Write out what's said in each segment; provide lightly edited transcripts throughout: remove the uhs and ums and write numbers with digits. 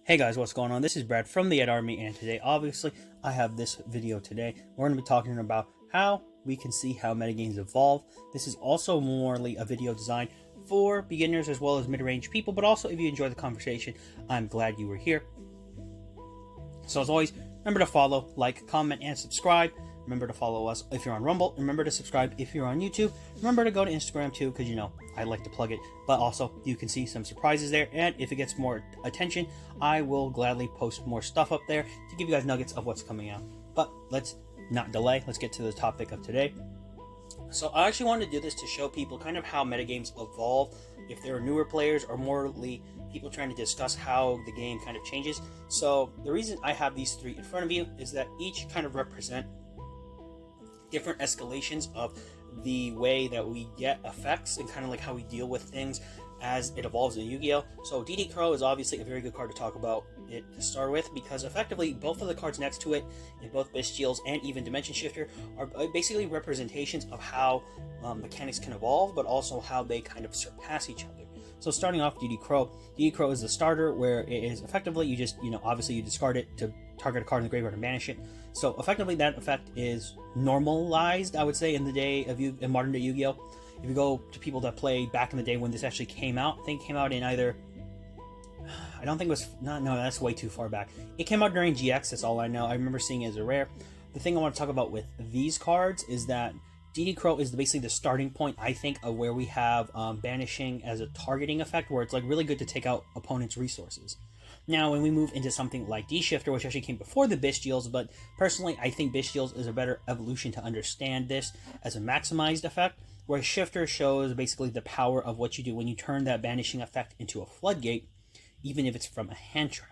Hey guys, what's going on? This is Brad from the Ed Army, and today, obviously, I have this video today. We're going to be talking about how we can see how metagames evolve. This is also morely a video designed for beginners as well as mid-range people, but also if you enjoy the conversation, I'm glad you were here. So as always, remember to follow, like, comment, and subscribe. Remember to follow us if you're on Rumble. Remember to subscribe if you're on YouTube. Remember to go to Instagram too, because I like to plug it. But also, you can see some surprises there. And if it gets more attention, I will gladly post more stuff up there to give you guys nuggets of what's coming out. But let's not delay. Let's get to the topic of today. So I actually wanted to do this to show people kind of how metagames evolve, if there are newer players or morely people trying to discuss how the game kind of changes. So the reason I have these three in front of you is that each kind of represent different escalations of the way that we get effects and kind of like how we deal with things as it evolves in Yu-Gi-Oh! So DD Crow is obviously a very good card to talk about it to start with, because effectively both of the cards next to it in both Bystials and even Dimension Shifter are basically representations of how mechanics can evolve, but also how they kind of surpass each other. So starting off DD Crow is the starter, where it is effectively you just, obviously you discard it to target a card in the graveyard and banish it. So effectively that effect is normalized, I would say, in the day of in modern day Yu-Gi-Oh! If you go to people that played back in the day when this actually came out, I think it came out in either, I don't think it was, no, that's way too far back. It came out during GX, that's all I know. I remember seeing it as a rare. The thing I want to talk about with these cards is that DD Crow is basically the starting point, I think, of where we have banishing as a targeting effect, where it's like really good to take out opponents' resources. Now, when we move into something like D-Shifter, which actually came before the Bystials, but personally, I think Bystials is a better evolution to understand this as a maximized effect, where Shifter shows basically the power of what you do when you turn that banishing effect into a floodgate, even if it's from a hand trap.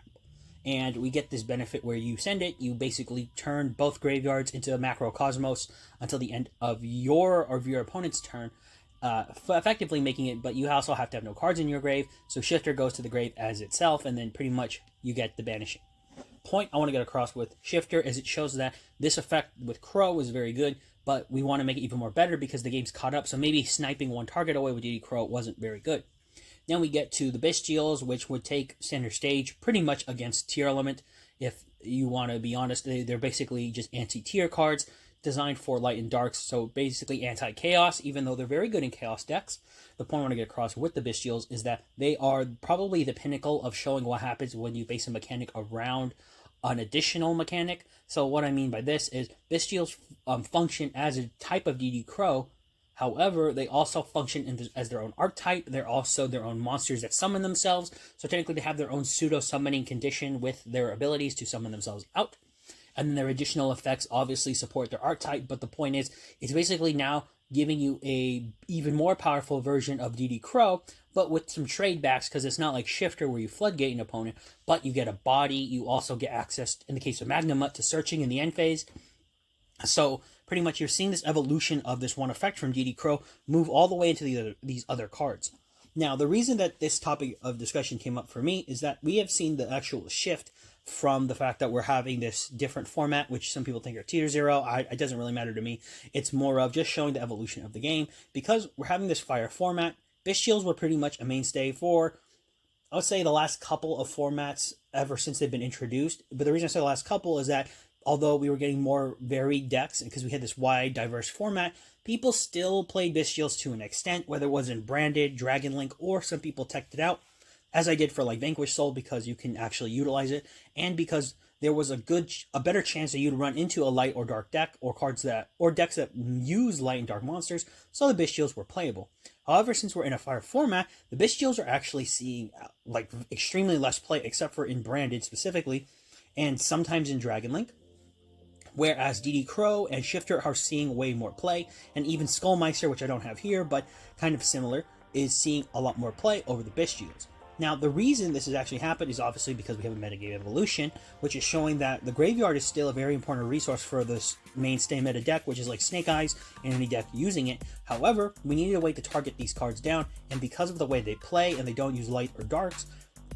And we get this benefit where you send it, you basically turn both graveyards into a macrocosmos until the end of your opponent's turn, effectively making it, but you also have to have no cards in your grave, so Shifter goes to the grave as itself, and then pretty much you get the banishing. Point I want to get across with Shifter is it shows that this effect with Crow is very good, but we want to make it even more better because the game's caught up, so maybe sniping one target away with DD Crow wasn't very good. Then we get to the Bystials, which would take center stage pretty much against Tier Element. If you want to be honest, they're basically just anti-tier cards designed for light and darks, so basically anti-chaos, even though they're very good in chaos decks. The point I want to get across with the Bystials is that they are probably the pinnacle of showing what happens when you base a mechanic around an additional mechanic. So what I mean by this is Bystials function as a type of DD Crow. However, they also function as their own archetype. They're also their own monsters that summon themselves. So technically they have their own pseudo-summoning condition with their abilities to summon themselves out. And then their additional effects obviously support their archetype. But the point is, it's basically now giving you a even more powerful version of DD Crow, but with some trade backs, because it's not like Shifter where you floodgate an opponent, but you get a body. You also get access, in the case of Magnamut, to searching in the end phase. So pretty much you're seeing this evolution of this one effect from DD Crow move all the way into these other cards. Now, the reason that this topic of discussion came up for me is that we have seen the actual shift from the fact that we're having this different format, which some people think are tier 0. It doesn't really matter to me. It's more of just showing the evolution of the game. Because we're having this fire format, Bystials were pretty much a mainstay for, I would say, the last couple of formats ever since they've been introduced. But the reason I say the last couple is that although we were getting more varied decks, and because we had this wide, diverse format, people still played Bystials to an extent, whether it was in Branded, Dragon Link, or some people teched it out, as I did for like Vanquish Soul, because you can actually utilize it, and because there was a better chance that you'd run into a light or dark deck, or decks that use light and dark monsters, so the Bystials were playable. However, since we're in a fire format, the Bystials are actually seeing like extremely less play, except for in Branded specifically, and sometimes in Dragon Link. Whereas DD Crow and Shifter are seeing way more play, and even Skullmeister, which I don't have here, but kind of similar, is seeing a lot more play over the Bystials. Now, the reason this has actually happened is obviously because we have a metagame evolution, which is showing that the graveyard is still a very important resource for this mainstay meta deck, which is like Snake Eyes and any deck using it. However, we needed a way to target these cards down, and because of the way they play and they don't use light or darks,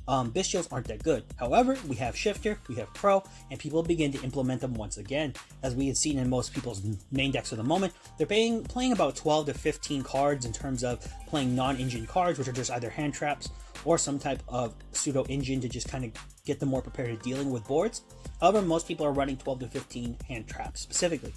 Bystials aren't that good. However, we have Shifter, we have Crow, and people begin to implement them once again. As we had seen in most people's main decks at the moment, they're playing about 12 to 15 cards in terms of playing non-engine cards, which are just either hand traps or some type of pseudo-engine to just kind of get them more prepared at dealing with boards. However, most people are running 12 to 15 hand traps specifically.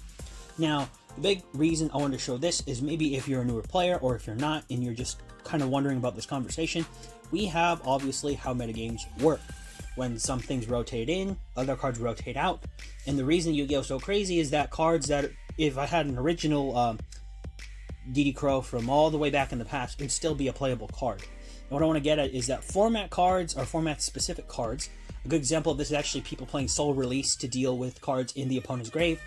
Now, the big reason I wanted to show this is maybe if you're a newer player or if you're not and you're just kind of wondering about this conversation, we have obviously how metagames work. When some things rotate in, other cards rotate out. And the reason Yu-Gi-Oh's so crazy is that cards that, if I had an original DD Crow from all the way back in the past, it'd still be a playable card. And what I want to get at is that format cards are format specific cards. A good example of this is actually people playing Soul Release to deal with cards in the opponent's grave.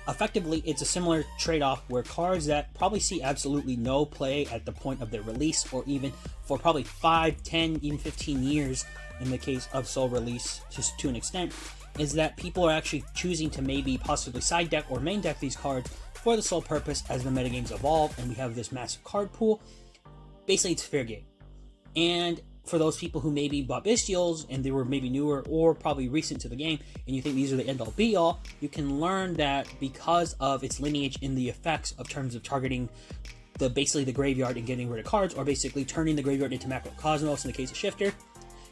Effectively, it's a similar trade-off where cards that probably see absolutely no play at the point of their release, or even for probably 5, 10, even 15 years in the case of Soul Release, just to an extent, is that people are actually choosing to maybe possibly side deck or main deck these cards for the sole purpose as the metagames evolve and we have this massive card pool. Basically, it's fair game. And for those people who maybe bought Bystials and they were maybe newer or probably recent to the game and you think these are the end-all be-all, you can learn that because of its lineage in the effects of terms of targeting basically the graveyard and getting rid of cards, or basically turning the graveyard into Macrocosmos in the case of Shifter,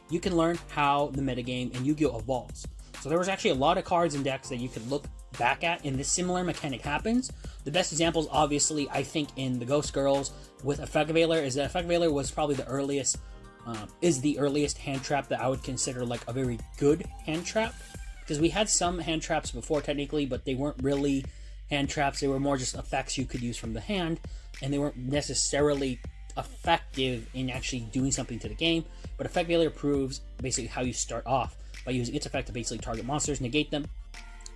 you can learn how the metagame and Yu-Gi-Oh! Evolves. So there was actually a lot of cards and decks that you could look back at and this similar mechanic happens. The best examples, obviously, I think in the Ghost Girls with Effect Veiler is that Effect Veiler was probably the earliest hand trap that I would consider like a very good hand trap, because we had some hand traps before technically, but they weren't really hand traps. They were more just effects you could use from the hand, and they weren't necessarily effective in actually doing something to the game. But Effect Veiler proves basically how you start off by using its effect to basically target monsters, negate them.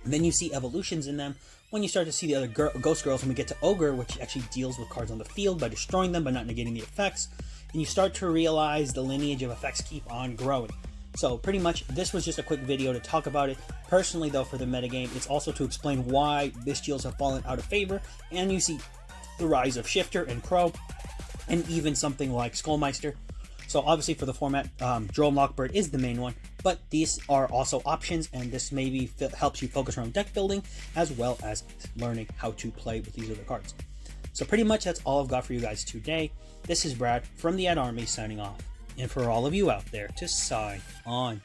And then you see evolutions in them when you start to see the other Ghost Girls, when we get to Ogre, which actually deals with cards on the field by destroying them but not negating the effects. And you start to realize the lineage of effects keep on growing. So pretty much this was just a quick video to talk about it. Personally though, for the metagame, it's also to explain why Bystials have fallen out of favor, and you see the rise of Shifter and Crow, and even something like Skullmeister. So obviously for the format, Drone Lockbird is the main one, but these are also options, and this maybe helps you focus around deck building as well as learning how to play with these other cards. So pretty much that's all I've got for you guys today. This is Brad from the Ad Army signing off, and for all of you out there, to sign on.